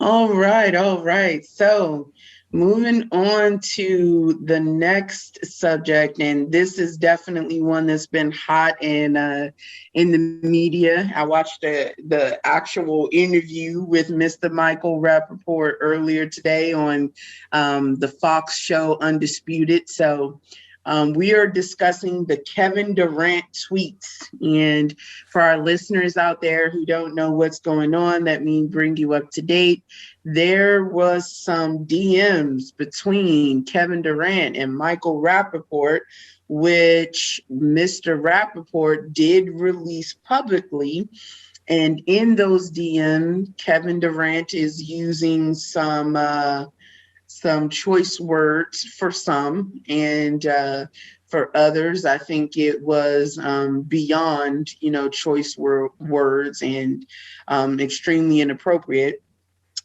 All right, all right. So moving on to the next subject, and this is definitely one that's been hot in the media. I watched the actual interview with Mr. Michael Rapaport earlier today on the Fox show Undisputed. So we are discussing the Kevin Durant tweets. And for our listeners out there who don't know what's going on, let me bring you up to date. There was some DMs between Kevin Durant and Michael Rapaport, which Mr. Rapaport did release publicly. And in those DMs, Kevin Durant is using some choice words for some, and for others, I think it was beyond, choice words and extremely inappropriate.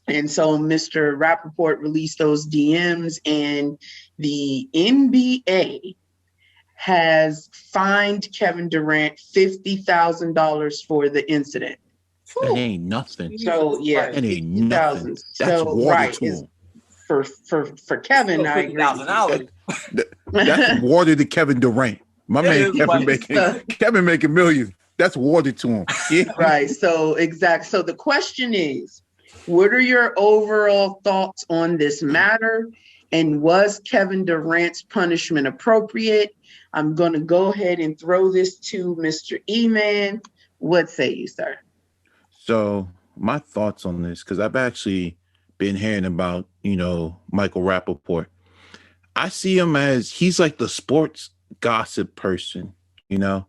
And so Mr. Rappaport released those DMs, and the NBA has fined Kevin Durant $50,000 for the incident. That ain't nothing. So yeah, that ain't nothing. That's so, water right, to him. For Kevin, I agree. That's water to Kevin Durant. My man Kevin making millions. That's water to him. Yeah. Right. So So the question is, what are your overall thoughts on this matter? And was Kevin Durant's punishment appropriate? I'm going to go ahead and throw this to Mr. E-Man. What say you, sir? So my thoughts on this, because I've actually been hearing about, Michael Rapaport. I see him as he's like the sports gossip person, and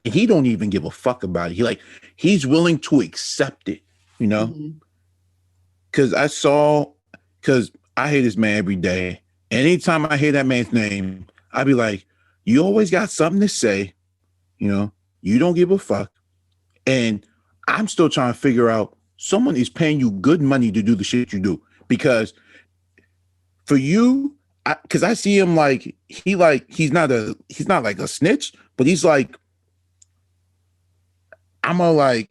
he don't even give a fuck about it. He's willing to accept it, because because I hear this man every day. Anytime I hear that man's name, I be like, you always got something to say, you don't give a fuck. And I'm still trying to figure out, someone is paying you good money to do the shit you do. Because for you, because I see him he's not like a snitch, but he's like, I'm gonna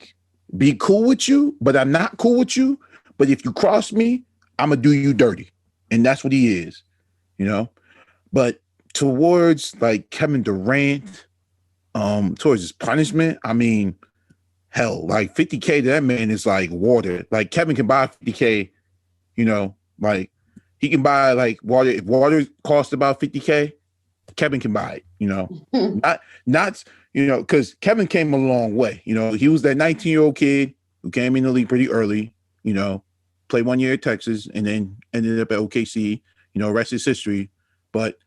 be cool with you, but I'm not cool with you. But if you cross me, I'm gonna do you dirty. And that's what he is, But towards Kevin Durant, towards his punishment, I mean, hell, $50K to that man is like water. Kevin can buy $50K, he can buy water. If water costs about $50K, Kevin can buy it, not because Kevin came a long way. He was that 19-year-old kid who came in the league pretty early, played 1 year at Texas and then ended up at OKC, rest is history. But,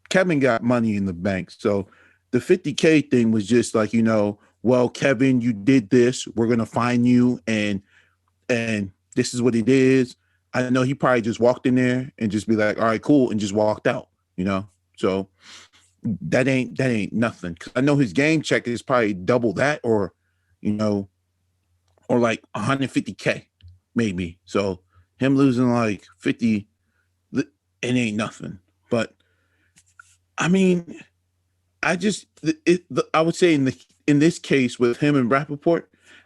Kevin got money in the bank. So the $50K thing was just well, Kevin, you did this. We're going to fine you. And this is what it is. I know he probably just walked in there and just be like, all right, cool. And just walked out, So that ain't nothing. I know his game check is probably double that or 150K maybe. So him losing 50, it ain't nothing. But I mean, I would say in this case with him and Rapaport,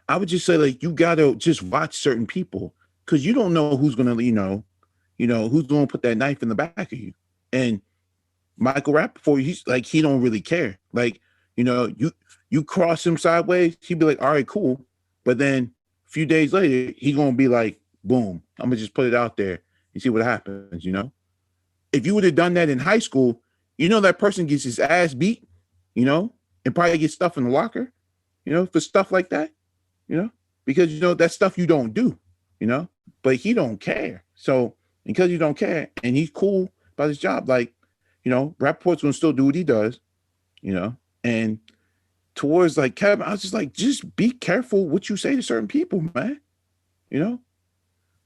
I would just say you gotta just watch certain people because you don't know who's gonna who's gonna put that knife in the back of you. And Michael Rapaport, he's he don't really care. You cross him sideways, he'd be like, all right, cool. But then a few days later, he's gonna be like, boom, I'm gonna just put it out there and see what happens. If you would have done that in high school, that person gets his ass beat, and probably gets stuff in the locker, for stuff like that, because that's stuff you don't do, but he don't care. So because you don't care and he's cool about his job, Rapaport's gonna still do what he does, and towards Kevin, I was just be careful what you say to certain people, man.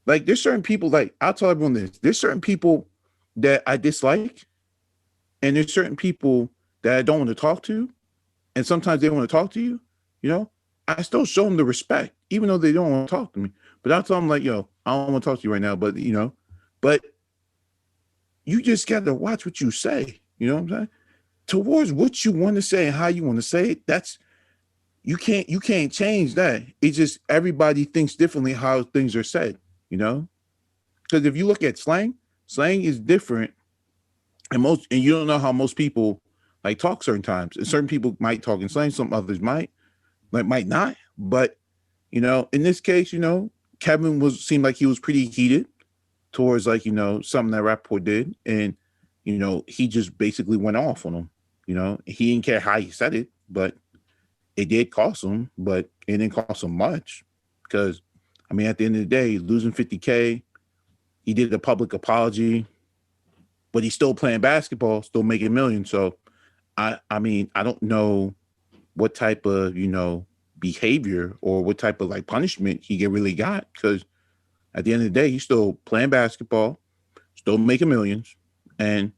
There's certain people, I'll tell everyone this, there's certain people that I dislike, and there's certain people that I don't want to talk to, and sometimes they want to talk to you, I still show them the respect, even though they don't want to talk to me. But I'll tell them yo, I don't want to talk to you right now, but but you just got to watch what you say, you know what I'm saying? Towards what you want to say and how you want to say it, you can't change that. It's just everybody thinks differently how things are said, you know? Because if you look at slang is different, and you don't know how most people like talk certain times. And certain people might talk in slang, some others might not. But you know, in this case, you know, Kevin seemed like he was pretty heated towards like, you know, something that Rapaport did. And, you know, he just basically went off on him. You know, he didn't care how he said it, but it did cost him, but it didn't cost him much. Because I mean, at the end of the day, losing 50K, he did a public apology, but he's still playing basketball, still making millions. So I mean, I don't know what type of, you know, behavior or what type of like punishment he really got, because at the end of the day, he's still playing basketball, still making millions. And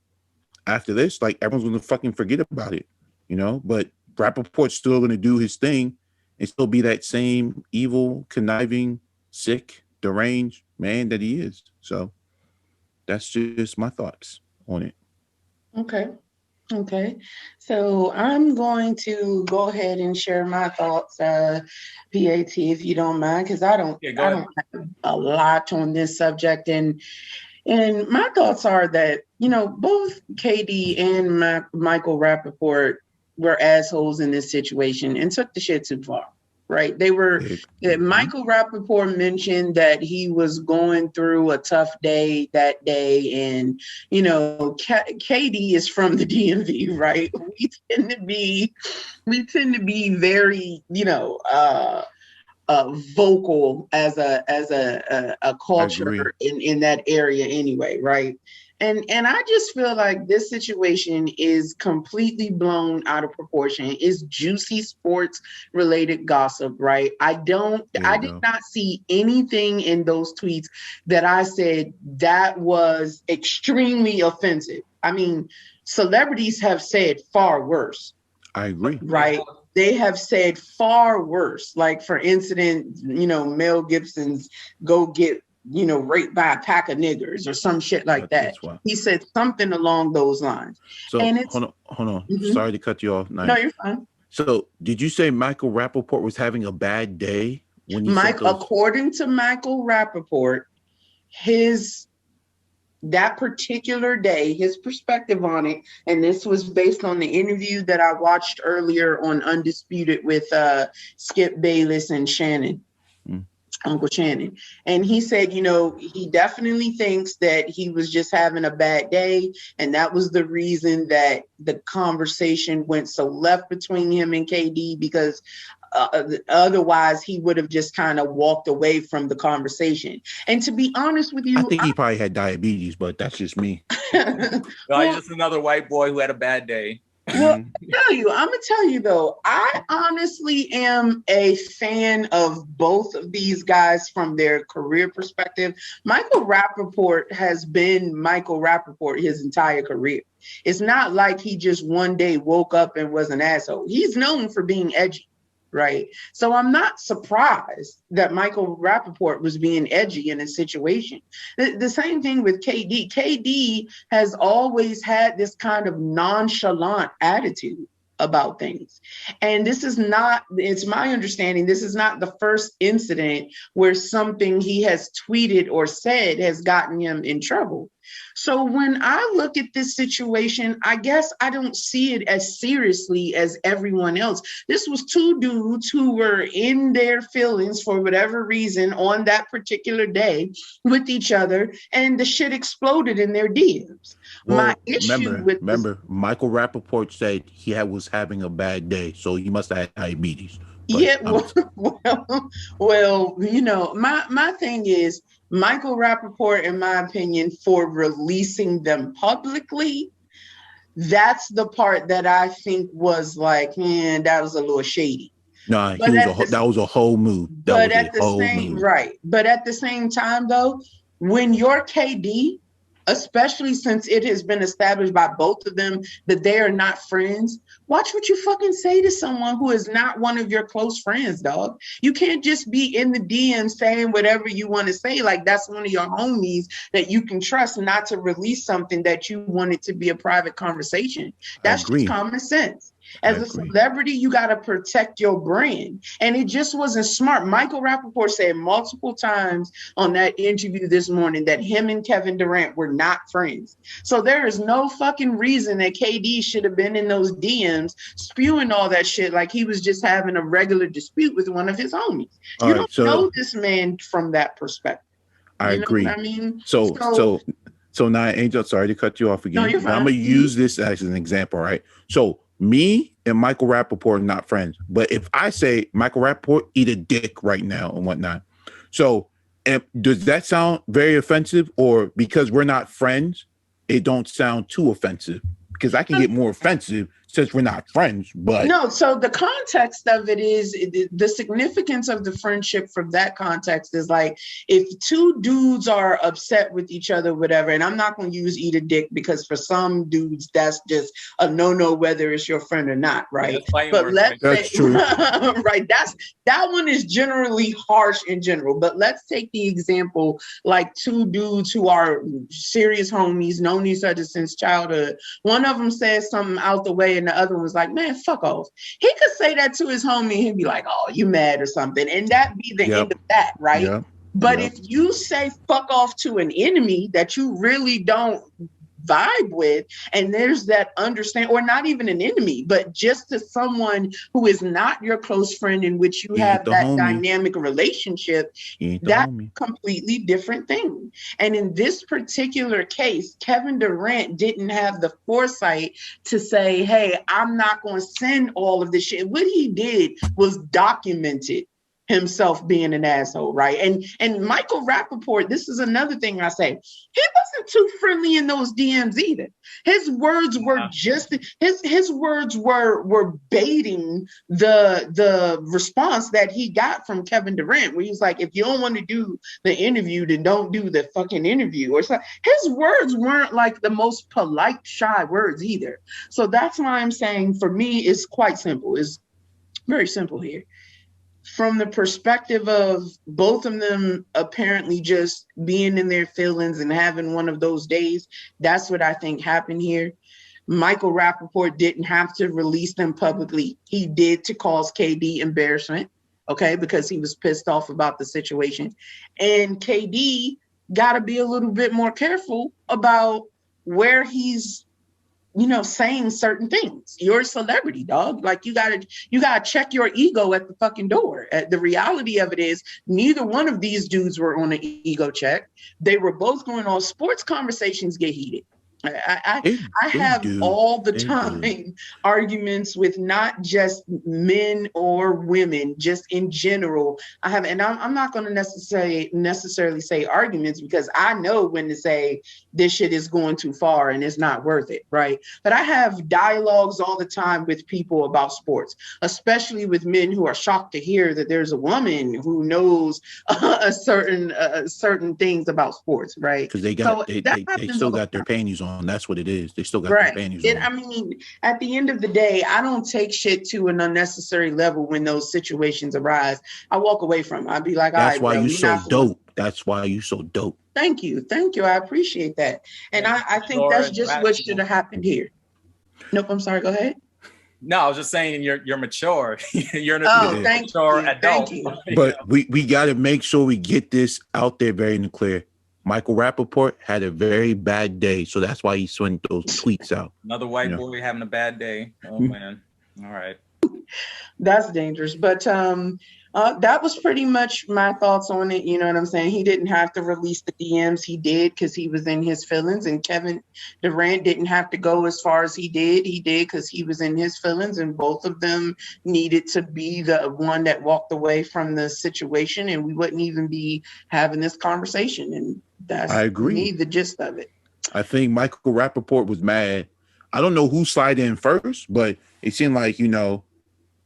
after this, like everyone's gonna fucking forget about it, you know. But Rappaport's still gonna do his thing and still be that same evil, conniving, sick, deranged man that he is. So that's just my thoughts on it. Okay. So I'm going to go ahead and share my thoughts, PAT, if you don't mind, because I don't have a lot on this subject. And my thoughts are that, you know, both KD and Michael Rapaport were assholes in this situation and took the shit too far. Right. They were. Michael Rapaport mentioned that he was going through a tough day that day. And, you know, KD is from the DMV. Right. We tend to be very, you know, vocal as a culture in that area anyway. Right. And I just feel like this situation is completely blown out of proportion. It's juicy sports related gossip, right? I did not see anything in those tweets that I said that was extremely offensive. I mean, celebrities have said far worse. I agree. Right. They have said far worse. Like, for instance, you know, Mel Gibson's go get, you know, raped by a pack of niggers or some shit like that. He said something along those lines. So and hold on. Mm-hmm. Sorry to cut you off. No, you're fine. So did you say Michael Rapaport was having a bad day when you said those? According to Michael Rapaport, that particular day, his perspective on it, and this was based on the interview that I watched earlier on Undisputed with Skip Bayless and Shannon. Uncle Shannon. And he said, you know, he definitely thinks that he was just having a bad day. And that was the reason that the conversation went so left between him and KD, because otherwise he would have just kind of walked away from the conversation. And to be honest with you, I think he probably had diabetes, but that's just me. No, he's just another white boy who had a bad day. Well, I'm gonna tell you though, I honestly am a fan of both of these guys from their career perspective. Michael Rapaport has been Michael Rapaport his entire career. It's not like he just one day woke up and was an asshole. He's known for being edgy. Right. So I'm not surprised that Michael Rapaport was being edgy in a situation. The same thing with KD. KD has always had this kind of nonchalant attitude about things. And this is not, it's my understanding, this is not the first incident where something he has tweeted or said has gotten him in trouble. So when I look at this situation, I guess I don't see it as seriously as everyone else. This was two dudes who were in their feelings for whatever reason on that particular day with each other, and the shit exploded in their DMs. Well, my issue remember, Michael Rapaport said he was having a bad day, so he must have had diabetes. But yeah, well, you know, my thing is, Michael Rapaport, in my opinion, for releasing them publicly, that's the part that I think was like, man, that was a little shady. Nah, that was a whole move. But at the same time, though, when you're KD, especially since it has been established by both of them that they are not friends, watch what you fucking say to someone who is not one of your close friends, dog. You can't just be in the DM saying whatever you want to say, like that's one of your homies that you can trust not to release something that you want it to be a private conversation. That's just common sense. As a celebrity, you got to protect your brand. And it just wasn't smart. Michael Rapaport said multiple times on that interview this morning that him and Kevin Durant were not friends. So there is no fucking reason that KD should have been in those DMs spewing all that shit like he was just having a regular dispute with one of his homies. You don't know this man from that perspective. I agree. I mean, so now, Angel, sorry to cut you off again. No, you're fine. I'm gonna use this as an example, right? So me and Michael Rapaport are not friends, but if I say Michael Rapaport eat a dick right now and whatnot, so does that sound very offensive, or because we're not friends, it don't sound too offensive? Because I can get more offensive since we're not friends, but no. So the context of it is the significance of the friendship from that context is like if two dudes are upset with each other, whatever. And I'm not going to use eat a dick because for some dudes that's just a no whether it's your friend or not, right? But let's say, that's true, right? That one is generally harsh in general. But let's take the example like two dudes who are serious homies, known each other since childhood. One of them says something out the way and the other one was like, man, fuck off. He could say that to his homie and he'd be like, oh, you mad or something. And that'd be the end of that, right? But if you say fuck off to an enemy that you really don't vibe with, and there's that understand, or not even an enemy, but just to someone who is not your close friend in which you have that dynamic relationship, that's a completely different thing. And in this particular case, Kevin Durant didn't have the foresight to say, hey, I'm not going to send all of this shit. What he did was documented himself being an asshole, right? And Michael Rapaport, this is another thing I say, he wasn't too friendly in those DMs either. His words were just his words were baiting the response that he got from Kevin Durant, where he was like, if you don't want to do the interview, then don't do the fucking interview. Or so his words weren't like the most polite, shy words either. So that's why I'm saying for me, it's quite simple. It's very simple here. From the perspective of both of them apparently just being in their feelings and having one of those days, that's what I think happened here. Michael Rapaport didn't have to release them publicly. He did to cause KD embarrassment, okay, because he was pissed off about the situation. And KD got to be a little bit more careful about where he's saying certain things. You're a celebrity, dog. Like you gotta check your ego at the fucking door. The reality of it is neither one of these dudes were on an ego check. They were both going on. Sports conversations get heated. I have all the time arguments with not just men or women, just in general. I'm not going to necessarily say arguments because I know when to say this shit is going too far and it's not worth it, right? But I have dialogues all the time with people about sports, especially with men who are shocked to hear that there's a woman who knows certain things about sports, right? Because they still got their panties on. That's what it is. They still got their panties on. I mean, at the end of the day, I don't take shit to an unnecessary level when those situations arise. I walk away from it. I'd be like, all right, that's why you so dope. That's why you so dope. Thank you. I appreciate that. And I think that's just what should have happened here. Nope, I'm sorry. Go ahead. No, I was just saying you're mature. You're thank mature you. adult. Thank you. But we got to make sure we get this out there very clear. Michael Rapaport had a very bad day, so that's why he sent those tweets out. Another white boy having a bad day. Oh man! All right, that's dangerous. But that was pretty much my thoughts on it. You know what I'm saying? He didn't have to release the DMs. He did because he was in his feelings, and Kevin Durant didn't have to go as far as he did. He did because he was in his feelings, and both of them needed to be the one that walked away from the situation, and we wouldn't even be having this conversation. And that's, I agree, me, the gist of it. I think Michael Rapaport was mad. I don't know who slid in first, but it seemed like,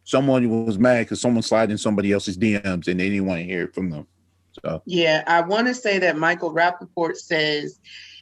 someone was mad because someone slid in somebody else's DMs and they didn't want to hear it from them. So yeah, I want to say that Michael Rapaport says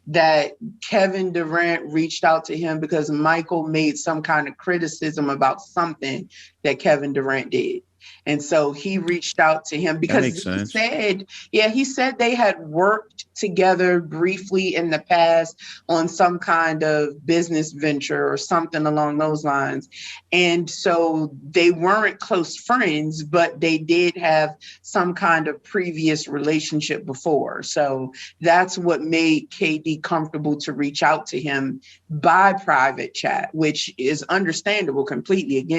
that Kevin Durant reached out to him because Michael made some kind of criticism about something that Kevin Durant did. And so he reached out to him because he said they had worked together briefly in the past on some kind of business venture or something along those lines. And so they weren't close friends, but they did have some kind of previous relationship before. So that's what made KD comfortable to reach out to him by private chat, which is understandable completely. Again,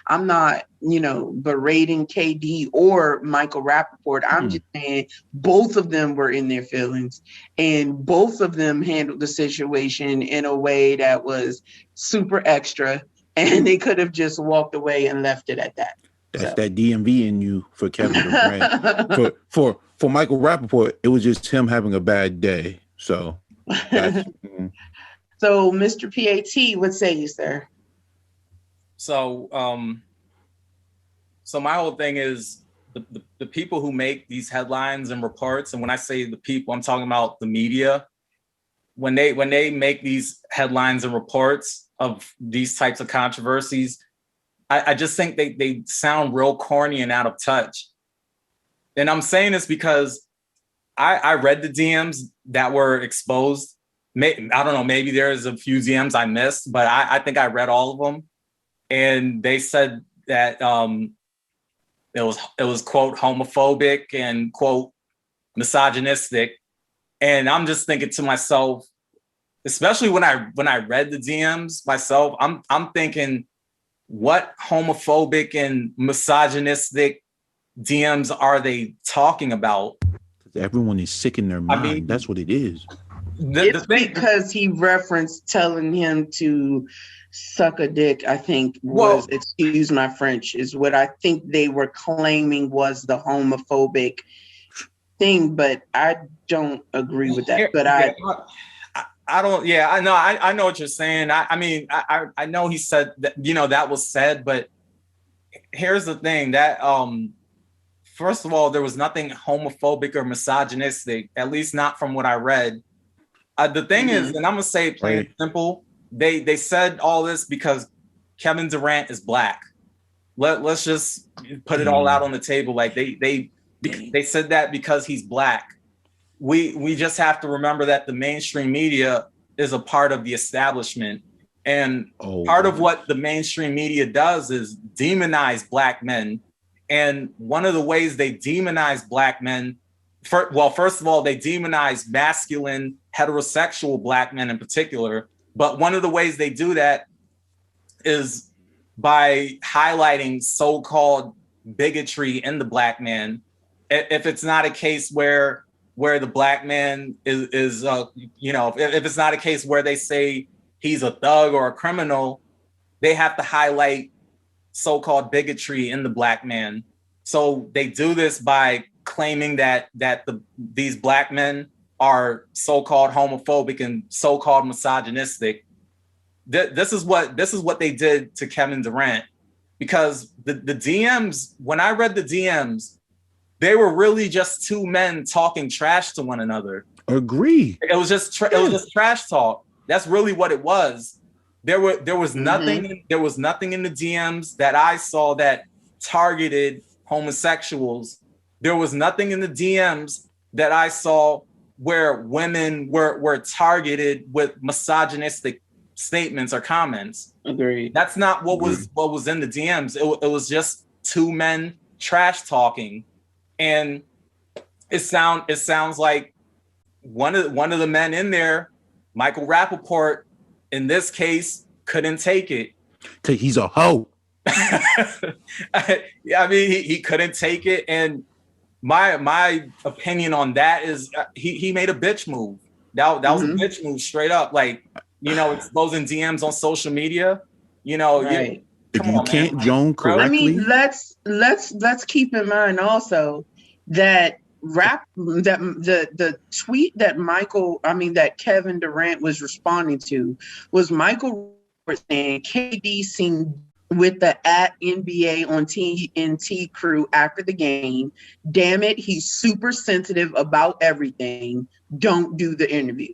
I'm not, berating KD or Michael Rapaport. I'm just saying both of them were in their feelings and both of them handled the situation in a way that was super extra, and they could have just walked away and left it at that. That's that DMV in you for Kevin Durant. for Michael Rapaport, it was just him having a bad day. So that's So Mr. PAT, what say you, sir? So my whole thing is the people who make these headlines and reports, and when I say the people, I'm talking about the media. When they make these headlines and reports of these types of controversies, I just think they sound real corny and out of touch. And I'm saying this because I read the DMs that were exposed. I don't know, maybe there's a few DMs I missed, but I think I read all of them. And they said that it was quote homophobic and quote misogynistic. And I'm just thinking to myself, especially when I read the DMs myself, I'm thinking, what homophobic and misogynistic DMs are they talking about? Everyone is sick in their mind. I mean, that's what it is. It's because he referenced telling him to suck a dick, I think was, excuse my French, is what I think they were claiming was the homophobic thing, but I don't agree with that. But I don't, yeah, I know what you're saying. I know he said that, that was said, but here's the thing that, first of all, there was nothing homophobic or misogynistic, at least not from what I read. The thing is, and I'm gonna say it plain and simple, they said all this because Kevin Durant is black. Let's just put it all out on the table. Like they said that because he's black. We just have to remember that the mainstream media is a part of the establishment. And part of what the mainstream media does is demonize black men. And one of the ways they demonize black men, first of all, they demonize masculine, heterosexual black men in particular. But one of the ways they do that is by highlighting so-called bigotry in the black man. If it's not a case where the black man is if it's not a case where they say he's a thug or a criminal, they have to highlight so-called bigotry in the black man. So they do this by claiming that these black men are so-called homophobic and so-called misogynistic. This is what they did to Kevin Durant, because the DMs, when I read the DMs, they were really just two men talking trash to one another. Agree. It was just trash talk. That's really what it was. There was nothing. There was nothing in the DMs that I saw that targeted homosexuals. There was nothing in the DMs that I saw where women were targeted with misogynistic statements or comments. Agreed. That's not what was in the DMs. It was just two men trash talking. And it sounds like one of the men in there, Michael Rapaport, in this case, couldn't take it. He's a hoe. Yeah, I mean, he couldn't take it. And my opinion on that is he made a bitch move. That was a bitch move, straight up. Like, exposing DMs on social media. Right. If you can't join correctly. I mean, let's keep in mind also that the tweet that Kevin Durant was responding to was Michael saying KD seen with the @NBA on TNT crew after the game. Damn it, he's super sensitive about everything. Don't do the interview.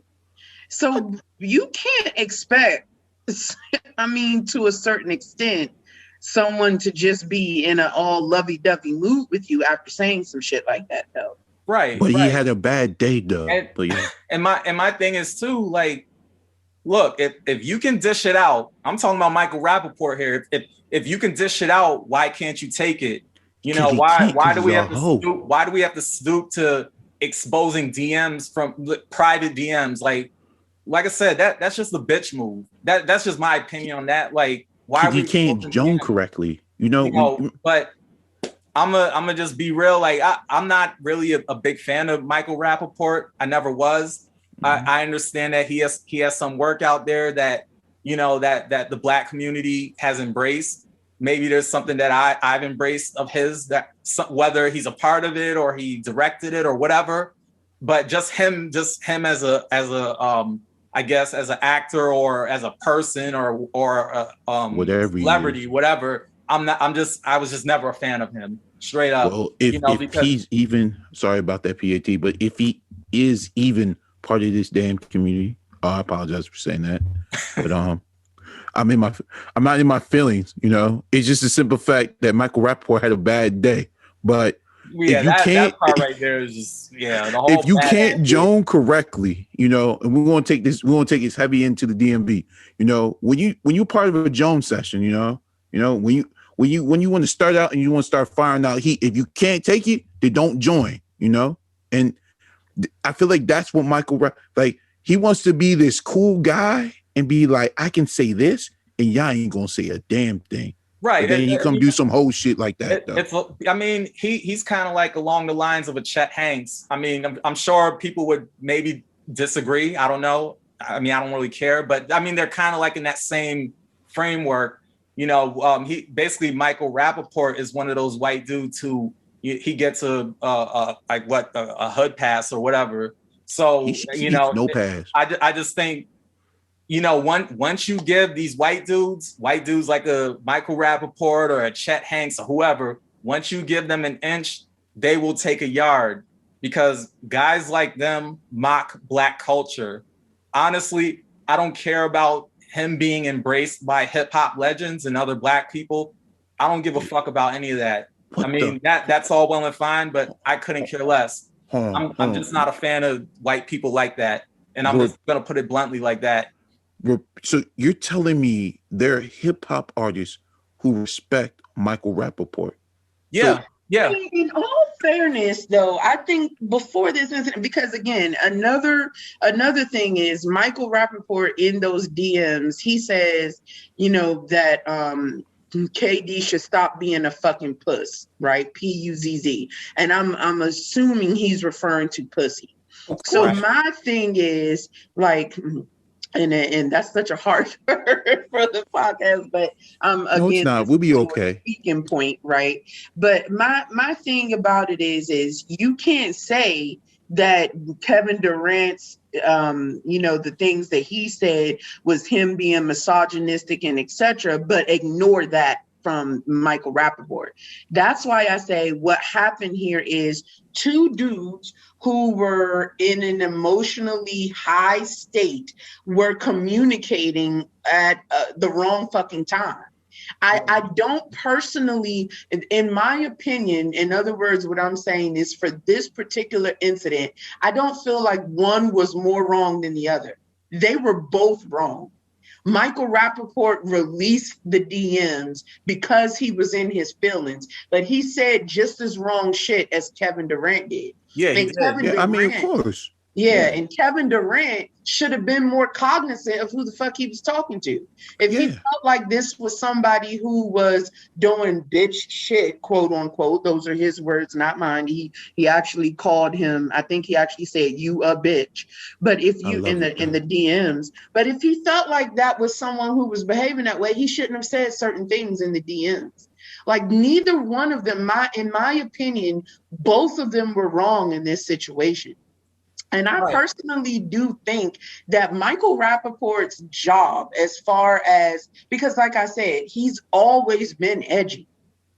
So you can't expect, to a certain extent, someone to just be in an all lovey-dovey mood with you after saying some shit like that, though. Right. But right. he had a bad day though. And, but yeah. and my thing is too, like, look, if you can dish it out, I'm talking about Michael Rapaport here. If you can dish it out, why can't you take it? You know, why do we have to stoop? Why do we have to stoop to exposing DMs from private DMs? Like I said, that's just a bitch move. That's just my opinion on that. Like, why he can't Joan correctly? You know, but I'm gonna just be real. Like, I'm not really a big fan of Michael Rapaport. I never was. I understand that he has some work out there that, you know, that the Black community has embraced. Maybe there's something that I've embraced of his, that whether he's a part of it or he directed it or whatever. But just him as a I guess as an actor or as a person or whatever celebrity, whatever. I was just never a fan of him, straight up. Well, if he's even, sorry about that, PAT, but if he is even part of this damn community, I apologize for saying that, but I'm not in my feelings, you know. It's just a simple fact that Michael Rapaport had a bad day, but if you can't, that part right there is just, the whole, if you can't Joan correctly, you know, and we're gonna take this heavy into the DMV, you know, when you part of a Joan session, you know, when you want to start out and you want to start firing out heat, if you can't take it, then don't join, you know. And I feel like that's what like, he wants to be this cool guy and be like, I can say this and y'all ain't gonna say a damn thing. Right. But then he come do some whole shit like that. I mean, he's kind of like along the lines of a Chet Hanks. I mean, I'm sure people would maybe disagree. I don't know. I mean, I don't really care, but I mean, they're kind of like in that same framework. You know, he basically, Michael Rapaport is one of those white dudes who he gets a hood pass or whatever. So, you know, no pass. I just think, you know, once you give these white dudes like a Michael Rapaport or a Chet Hanks or whoever, once you give them an inch, they will take a yard, because guys like them mock Black culture. Honestly, I don't care about him being embraced by hip hop legends and other Black people. I don't give a fuck about any of that. That's all well and fine, but I couldn't care less. I'm just not a fan of white people like that. And I'm just going to put it bluntly like that. So you're telling me there are hip hop artists who respect Michael Rapaport? Yeah. Yeah. In all fairness, though, I think before this incident, because again, another thing is Michael Rapaport in those DMs, he says, you know, that KD should stop being a fucking puss, right? P-U-Z-Z. And I'm assuming he's referring to pussy. So my thing is like, and that's such a hard word for the podcast, but again, no, it's not. We'll be okay. Speaking point, right? But my thing about it is you can't say that Kevin Durant's you know, the things that he said was him being misogynistic and etc., but ignore that from Michael Rapaport. That's why I say what happened here is two dudes who were in an emotionally high state were communicating at the wrong fucking time. I don't personally, in my opinion, in other words, what I'm saying is for this particular incident, I don't feel like one was more wrong than the other. They were both wrong. Michael Rapaport released the DMs because he was in his feelings, but he said just as wrong shit as Kevin Durant did. Yeah, he did. Durant, I mean, of course. Yeah, and Kevin Durant should have been more cognizant of who the fuck he was talking to. If he felt like this was somebody who was doing bitch shit, quote unquote, those are his words, not mine. He actually called him, I think he actually said, you a bitch. But if you in the DMs, but if he felt like that was someone who was behaving that way, he shouldn't have said certain things in the DMs. Like neither one of them, in my opinion, both of them were wrong in this situation. And I personally do think that Michael Rapaport's job, as far as, because like I said, he's always been edgy,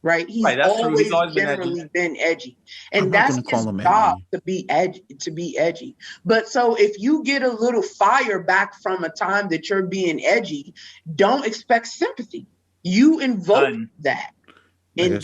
right? He's always generally been edgy. And that's his job to be edgy. But so if you get a little fire back from a time that you're being edgy, don't expect sympathy. You invoke that. And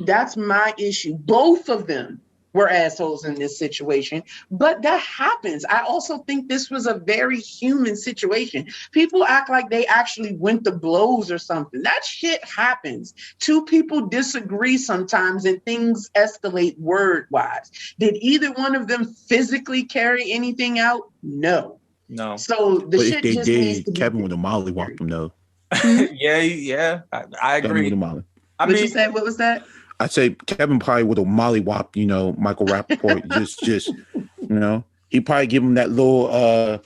that's my issue. Both of them were assholes in this situation, but that happens. I also think this was a very human situation. People act like they actually went to blows or something. That shit happens. Two people disagree sometimes and things escalate word-wise. Did either one of them physically carry anything out? No. So the but shit if they just needs to did, be Kevin would have mollywhopped them though. Yeah, I agree. I mean, you said, what was that? I say Kevin probably would have mollywhopped, Michael Rapaport. just he probably give him that little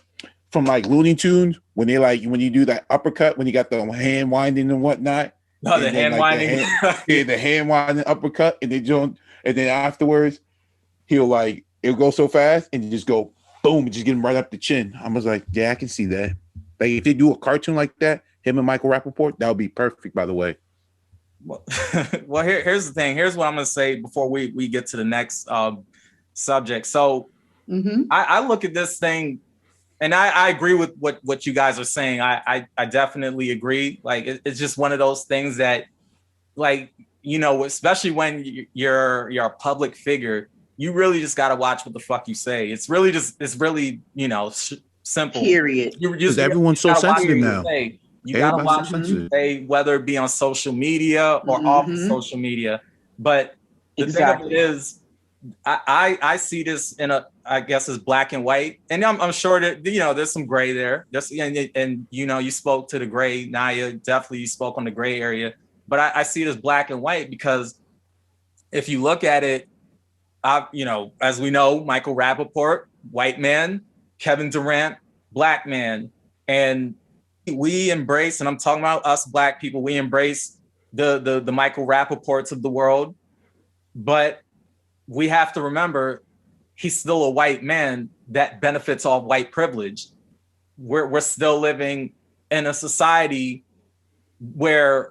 from like Looney Tunes when you do that uppercut when you got the hand winding and whatnot. No, the hand winding. The hand winding uppercut, and then afterwards it'll go so fast and just go boom, just get him right up the chin. I was like, yeah, I can see that. Like if they do a cartoon like that, him and Michael Rapaport, that would be perfect, by the way. Well, here's the thing. Here's what I'm going to say before we get to the next subject. So I look at this thing, and I agree with what you guys are saying. I definitely agree. Like it's just one of those things that, especially when you're a public figure, you really just got to watch what the fuck you say. It's really simple. Period. Because everyone's so sensitive now. You gotta watch what you say, whether it be on social media or off of social media. But the thing of it is, I see this I guess as black and white, and I'm sure that there's some gray there. And you spoke to the gray, Naya. Definitely, you spoke on the gray area. But I see it as black and white because if you look at it, as we know, Michael Rapaport, white man, Kevin Durant, black man, and we embrace, and I'm talking about us black people, we embrace the Michael Rapaports of the world, but we have to remember he's still a white man that benefits off white privilege. We're still living in a society where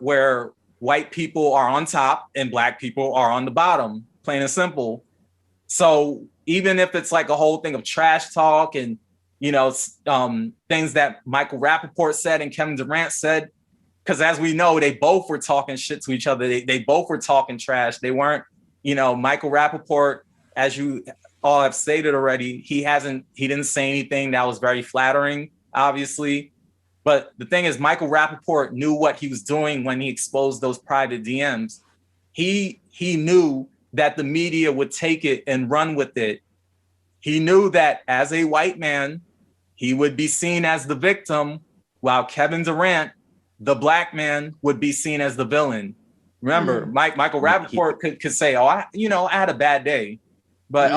white people are on top and black people are on the bottom, plain and simple. So even if it's like a whole thing of trash talk and things that Michael Rapaport said and Kevin Durant said, because as we know, they both were talking shit to each other. They both were talking trash. They weren't, Michael Rapaport, as you all have stated already, he didn't say anything that was very flattering, obviously. But the thing is, Michael Rapaport knew what he was doing when he exposed those private DMs. He knew that the media would take it and run with it. He knew that as a white man, he would be seen as the victim, while Kevin Durant, the black man, would be seen as the villain. Remember, Michael Rapaport could say, "Oh, I had a bad day," but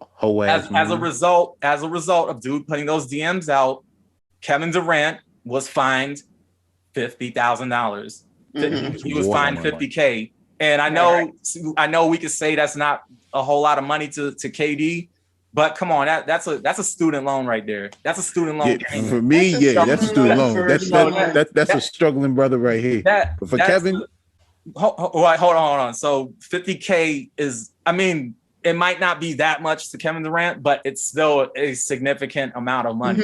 as a result of dude putting those DMs out, Kevin Durant was fined $50,000. He was fined $50K, and I know we could say that's not a whole lot of money to KD. But come on, that's a student loan right there. That's a student loan. Yeah, for me, that's a student loan. That's a struggling brother right here. But for Kevin, hold on. So $50K is, it might not be that much to Kevin Durant, but it's still a significant amount of money.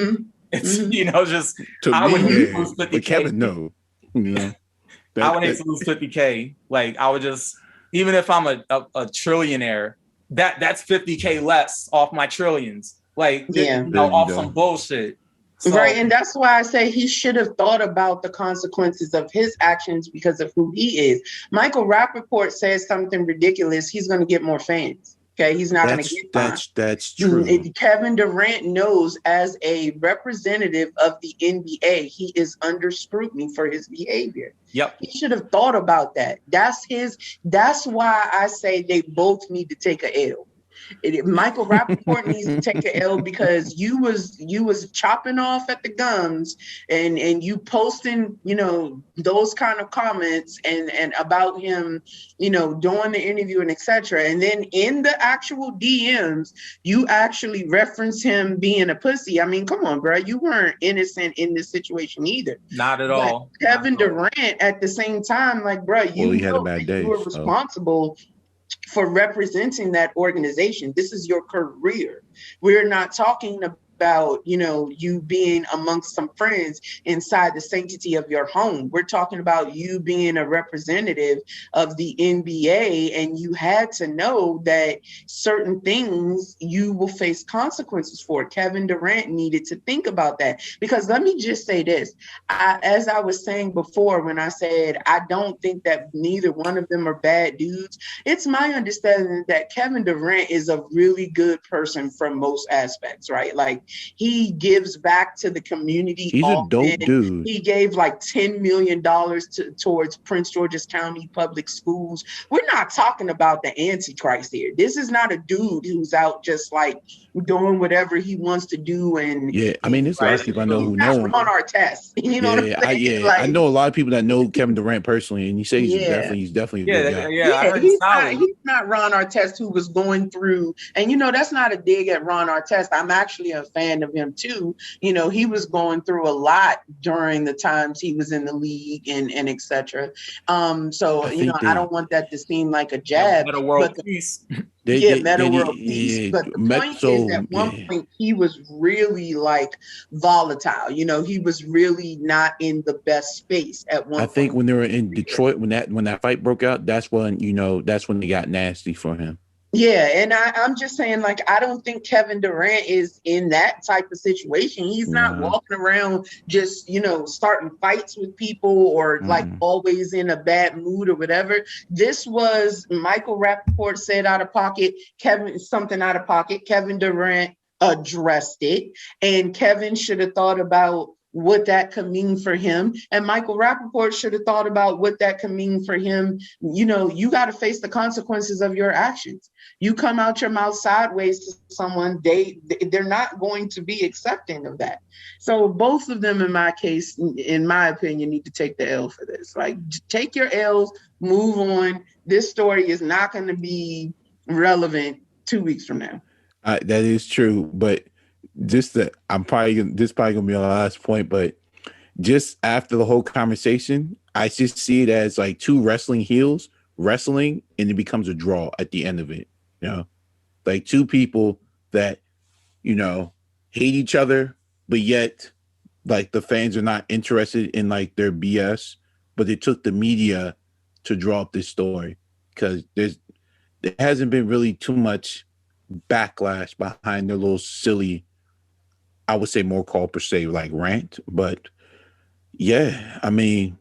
It's just to I would me, lose $50K. But Kevin, no, I would hate to lose $50K. Like I would just, even if I'm a trillionaire. That's $50K less off my trillions, off some bullshit. So, right, and that's why I say he should have thought about the consequences of his actions because of who he is. Michael Rapaport says something ridiculous, he's going to get more fans. Okay, he's not going to get fined. That's true. Kevin Durant knows as a representative of the NBA, he is under scrutiny for his behavior. Yep. He should have thought about that. That's why I say they both need to take a L. Michael Rapaport needs to take a L because you was chopping off at the gums and you posting, those kind of comments and about him, doing the interview and etc. And then in the actual DMs, you actually reference him being a pussy. I mean, come on, bro. You weren't innocent in this situation either. Not at all. Kevin Durant at the same time, like, bro, he had a bad day. You were responsible for representing that organization. This is your career. We're not talking about, you know, you being amongst some friends inside the sanctity of your home. We're talking about you being a representative of the NBA, and you had to know that certain things you will face consequences for. Kevin Durant needed to think about that, because let me just say this. As I was saying before, when I said I don't think that neither one of them are bad dudes, it's my understanding that Kevin Durant is a really good person from most aspects, right? Like, he gives back to the community. He's a dope dude. He gave like $10 million towards Prince George's County public schools. We're not talking about the Antichrist here. This is not a dude who's out just like doing whatever he wants to do. And yeah, I mean, there's a lot of people I know who know him on our test. You know what I'm saying? I know a lot of people that know Kevin Durant personally, and he says he's definitely a good guy. He's not Ron Artest, who was going through, and you know, that's not a dig at Ron Artest. I'm actually a fan of him too. You know, he was going through a lot during the times he was in the league and etc. So you know, I don't want that to seem like a jab. Meta world peace. Meta world peace. But the point is, at one point he was really like volatile. You know, he was really not in the best space at one point. I think when they were in Detroit, when that fight broke out, that's when they got nasty for him. Yeah, and I'm just saying, like, I don't think Kevin Durant is in that type of situation. He's not walking around just, you know, starting fights with people or like always in a bad mood or whatever. This was Michael Rapaport said out of pocket, something out of pocket. Kevin Durant addressed it, and Kevin should have thought about what that could mean for him. And Michael Rapaport should have thought about what that could mean for him. You know, you got to face the consequences of your actions. You come out your mouth sideways to someone, they're not going to be accepting of that. So both of them, in my case, in my opinion, need to take the L for this. Like, take your L's, move on. This story is not going to be relevant 2 weeks from now. That is true, but this probably gonna be our last point, but just after the whole conversation, I just see it as like two wrestling heels wrestling, and it becomes a draw at the end of it. You know, like two people that, you know, hate each other, but yet like the fans are not interested in like their BS, but it took the media to draw up this story because there hasn't been really too much backlash behind their little silly, I would say more called per se like rant. But yeah, I mean,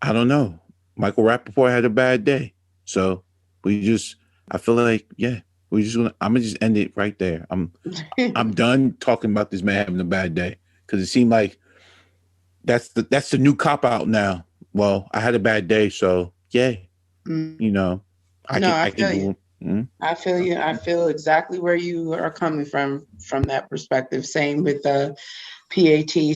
I don't know. Michael Rapaport had a bad day. So I feel like, yeah, I'm gonna just end it right there. I'm done talking about this man having a bad day, because it seemed like that's the new cop out now. Well, I had a bad day, so yeah, you know, I feel you. I feel you. I feel exactly where you are coming from that perspective. Same with PAT.